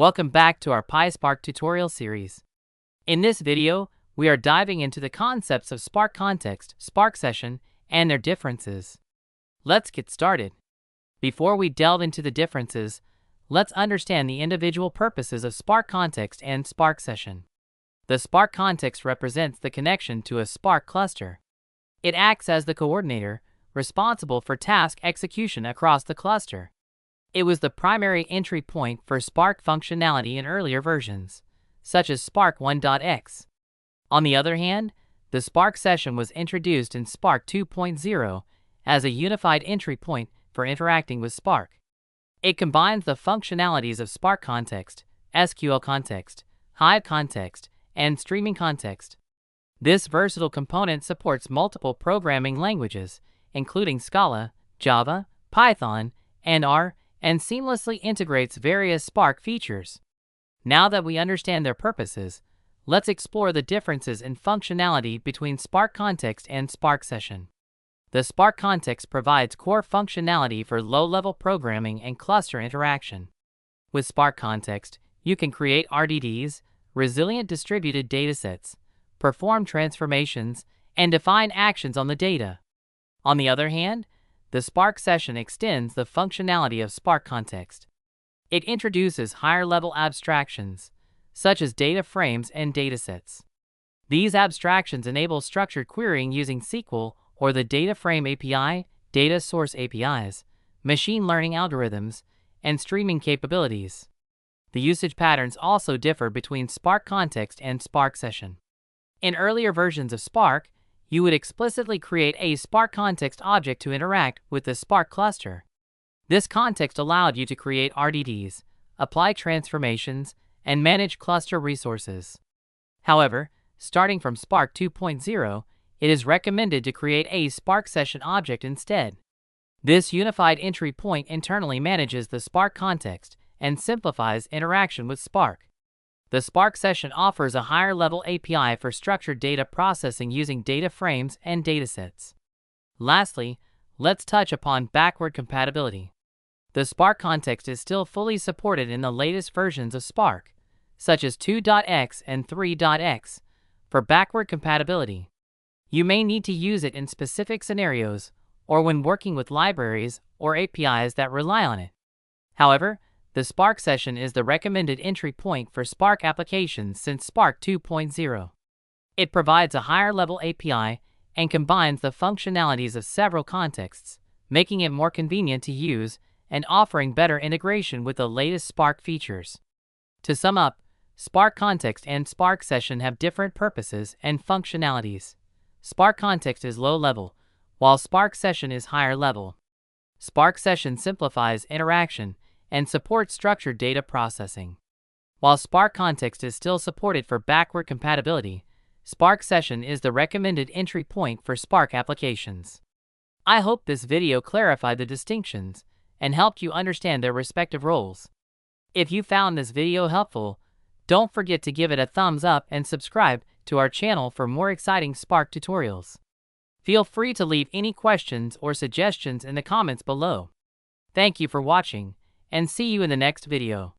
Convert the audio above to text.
Welcome back to our PySpark tutorial series. In this video, we are diving into the concepts of SparkContext, SparkSession, and their differences. Let's get started. Before we delve into the differences, let's understand the individual purposes of SparkContext and SparkSession. The SparkContext represents the connection to a Spark cluster. It acts as the coordinator, responsible for task execution across the cluster. It was the primary entry point for Spark functionality in earlier versions, such as Spark 1.x. On the other hand, the SparkSession was introduced in Spark 2.0 as a unified entry point for interacting with Spark. It combines the functionalities of SparkContext, SQL context, Hive context, and streaming context. This versatile component supports multiple programming languages, including Scala, Java, Python, and R, and seamlessly integrates various Spark features. Now that we understand their purposes, let's explore the differences in functionality between SparkContext and SparkSession. The SparkContext provides core functionality for low-level programming and cluster interaction. With SparkContext, you can create RDDs, resilient distributed datasets, perform transformations, and define actions on the data. On the other hand, the SparkSession extends the functionality of SparkContext. It introduces higher-level abstractions, such as data frames and datasets. These abstractions enable structured querying using SQL or the Data Frame API, data source APIs, machine learning algorithms, and streaming capabilities. The usage patterns also differ between SparkContext and SparkSession. In earlier versions of Spark, you would explicitly create a SparkContext object to interact with the Spark cluster. This context allowed you to create RDDs, apply transformations, and manage cluster resources. However, starting from Spark 2.0, it is recommended to create a SparkSession object instead. This unified entry point internally manages the Spark context and simplifies interaction with Spark. The SparkSession offers a higher-level API for structured data processing using data frames and datasets. Lastly, let's touch upon backward compatibility. The SparkContext is still fully supported in the latest versions of Spark, such as 2.x and 3.x, for backward compatibility. You may need to use it in specific scenarios or when working with libraries or APIs that rely on it. However, the SparkSession is the recommended entry point for Spark applications since Spark 2.0. It provides a higher-level API and combines the functionalities of several contexts, making it more convenient to use and offering better integration with the latest Spark features. To sum up, SparkContext and SparkSession have different purposes and functionalities. SparkContext is low-level, while SparkSession is higher-level. SparkSession simplifies interaction and supports structured data processing. While SparkContext is still supported for backward compatibility, SparkSession is the recommended entry point for Spark applications. I hope this video clarified the distinctions and helped you understand their respective roles. If you found this video helpful, don't forget to give it a thumbs up and subscribe to our channel for more exciting Spark tutorials. Feel free to leave any questions or suggestions in the comments below. Thank you for watching, and see you in the next video.